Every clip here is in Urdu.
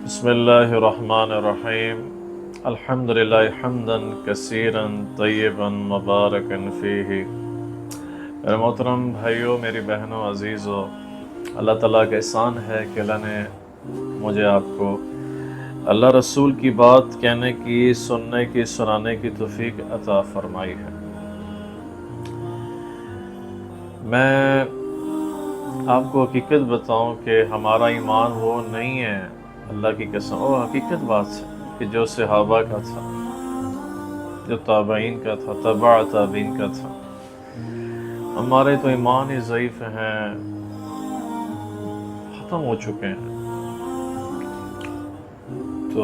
بسم اللہ الرحمن الرحیم الحمدللہ حمدا کثیرا طیبا مبارکا فیہ۔ میرے محترم بھائیوں، میری بہنوں، عزیزوں، اللہ تعالیٰ کا احسان ہے کہ اللہ نے مجھے آپ کو اللہ رسول کی بات کہنے کی، سننے کی، سنانے کی توفیق عطا فرمائی ہے۔ میں آپ کو حقیقت بتاؤں کہ ہمارا ایمان وہ نہیں ہے، اللہ کی قسم، وہ حقیقت بات ہے کہ جو صحابہ کا تھا، جو تابعین کا تھا، تبع تابعین کا تھا۔ ہمارے تو ایمان ہی ضعیف ہیں، ختم ہو چکے ہیں۔ تو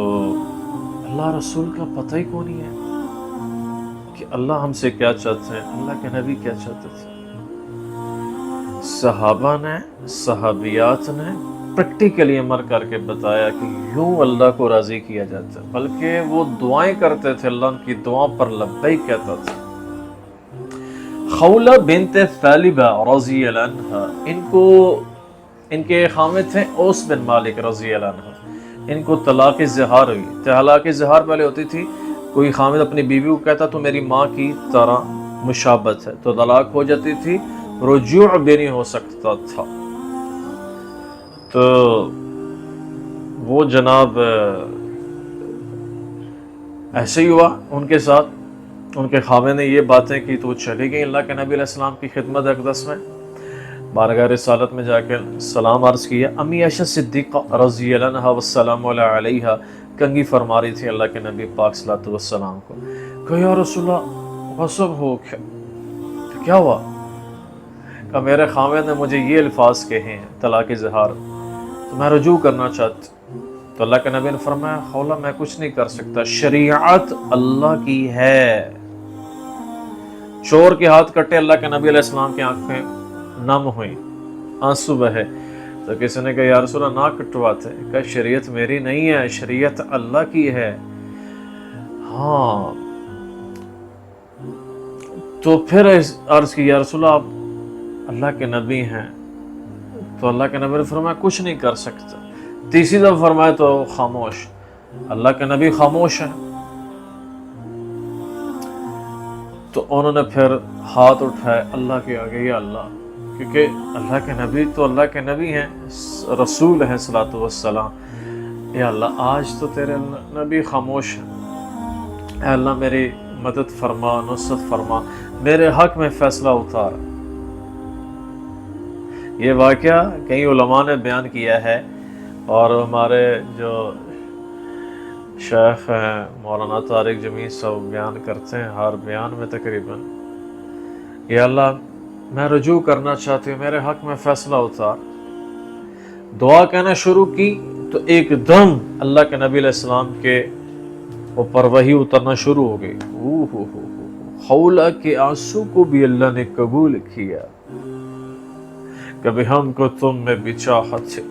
اللہ رسول کا پتہ ہی کون نہیں ہے کہ اللہ ہم سے کیا چاہتے ہیں، اللہ کے نبی کیا چاہتے تھے۔ صحابہ نے، صحابیات نے پریکٹیکلی عمل کر کے بتایا کہ یوں اللہ کو راضی کیا جاتا ہے، بلکہ وہ دعائیں کرتے تھے، اللہ کی دعا پر لبیک کہتا تھا۔ خولہ بنت ثعلبہ رضی اللہ عنہ، ان کے خامد تھے اوس بن مالک رضی اللہ عنہ۔ ان کو طلاق زہار ہوئی۔ طلاق زہار پہلے ہوتی تھی، کوئی خامد اپنی بیوی کو کہتا تو میری ماں کی طرح مشابت ہے، تو طلاق ہو جاتی تھی، رجوع بھی نہیں ہو سکتا تھا۔ تو وہ جناب ایسے ہی ہوا ان کے ساتھ، ان کے خاوند نے یہ باتیں کی تو چلی گئی اللہ کے نبی علیہ السلام کی خدمت اقدس میں، بارگاہ رسالت میں جا کے سلام عرض کیا۔ امی عائشہ صدیقہ رضی اللہ عنہا والسلام علیہا کنگھی فرما رہی تھی اللہ کے نبی پاک صلی اللہ علیہ وسلم کو کہ یا رسول اللہ غصب ہو کیا ہوا؟ کہ میرے خاوند نے مجھے یہ الفاظ کہے ہیں طلاق زہار، تو میں رجوع کرنا چاہتی۔ تو اللہ کے نبی نے فرمایا خولہ میں کچھ نہیں کر سکتا، شریعت اللہ کی ہے۔ چور کے ہاتھ کٹے، اللہ کے نبی علیہ السلام کی آنکھیں نم ہوئیں، آنسو بہے۔ تو کسی نے کہا یا رسول اللہ نہ کٹواتے، کہ شریعت میری نہیں ہے، شریعت اللہ کی ہے۔ ہاں، تو پھر عرض کی یا رسول اللہ آپ اللہ کے نبی ہیں، تو اللہ کے نبی نے فرمایا کچھ نہیں کر سکتا۔ تیسری دفعہ فرمایا تو خاموش، اللہ کے نبی خاموش ہیں۔ تو انہوں نے پھر ہاتھ اٹھائے اللہ کے آگے، یا اللہ، کیونکہ اللہ کے نبی تو اللہ کے نبی ہیں، رسول ہیں صلی اللہ علیہ وسلم۔ یا اللہ آج تو تیرے نبی خاموش ہیں، اے اللہ میری مدد فرما، نصرت فرما، میرے حق میں فیصلہ اتار۔ یہ واقعہ کئی علماء نے بیان کیا ہے، اور ہمارے جو شیخ ہیں مولانا طارق جمیل صاحب بیان کرتے ہیں ہر بیان میں تقریباً، یا اللہ میں رجوع کرنا چاہتی ہوں، میرے حق میں فیصلہ اتار۔ دعا کہنا شروع کی تو ایک دم اللہ کے نبی علیہ السلام کے اوپر وحی اترنا شروع ہو گئی۔ خولہ کے آنسو کو بھی اللہ نے قبول کیا۔ کبھی ہم کو تم میں بھی چاہت تھی،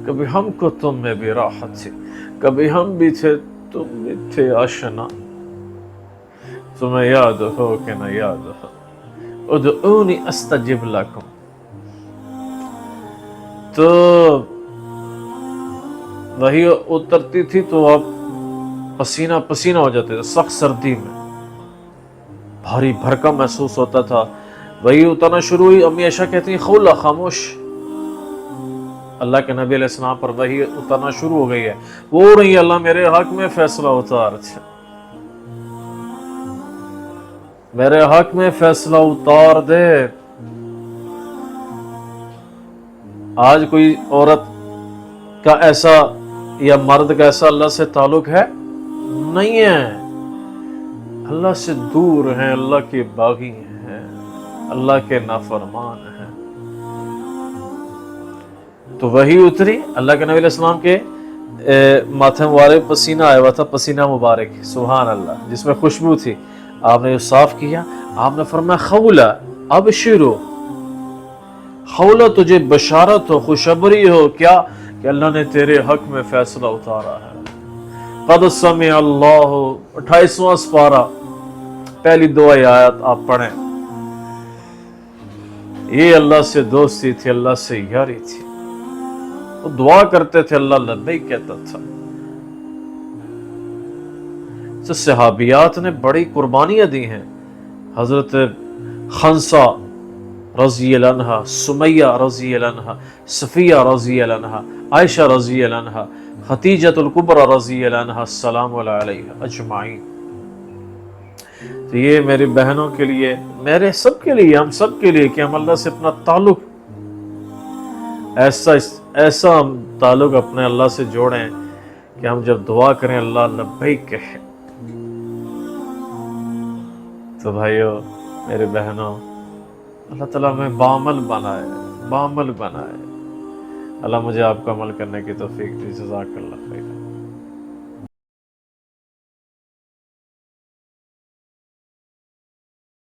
کبھی ہم کو تم میں بھی راحت تھی، کبھی ہم بھی تھے تم بھی تھے آشنا، تمہیں یاد ہو کہ نہ یاد ہو، ادعونی استجب لکم۔ تو وہی اترتی تھی تو آپ پسینہ پسینہ ہو جاتے تھے، سخت سردی میں بھاری بھرکم محسوس ہوتا تھا۔ وہی اترنا شروع ہوئی، امی عائشہ کہتی ہیں خولہ خاموش، اللہ کے نبی علیہ السلام پر وحی اترنا شروع ہو گئی ہے، وہ رہی اللہ میرے حق میں فیصلہ اتار، میرے حق میں فیصلہ اتار دے۔ آج کوئی عورت کا ایسا یا مرد کا ایسا اللہ سے تعلق ہے؟ نہیں ہے، اللہ سے دور ہیں، اللہ کے باغی ہیں، اللہ کے نافرمان ہیں۔ تو وہی اتری، اللہ کے نبی علیہ السلام کے ماتھے مبارک پسینہ آیا ہوا تھا، پسینہ مبارک، سبحان اللہ، جس میں خوشبو تھی۔ آپ نے صاف کیا، آپ نے فرمایا خولہ ابشرو، خولہ تجھے بشارت ہو، خوشخبری ہو، کیا کہ اللہ نے تیرے حق میں فیصلہ اتارا ہے۔ قد سمع اللہ، 28واں سپارہ، پہلی 2 آیات آپ پڑھیں۔ یہ اللہ سے دوستی تھی، اللہ سے یاری تھی، وہ دعا کرتے تھے اللہ لبیک کہتا تھا۔ تو صحابیات نے بڑی قربانیاں دی ہیں. حضرت خنسا رضی اللہ عنہ، سمیہ رضی اللہ عنہ، صفیہ رضی اللہ عنہ، عائشہ رضی اللہ عنہ، خدیجۃ الکبریٰ رضی اللہ عنہ، السلام علیہ اجمعین. تو یہ میری بہنوں کے لیے، میرے سب کے لیے، ہم سب کے لیے کہ ہم اللہ سے اپنا تعلق ایسا ہم تعلق اپنے اللہ سے جوڑیں کہ ہم جب دعا کریں اللہ لبیک کہیں. تو بھائیو، میرے بہنوں، اللہ تعالیٰ ہمیں بعمل بنائے. اللہ مجھے آپ کو عمل کرنے کی توفیق دی. جزاک اللہ خیر.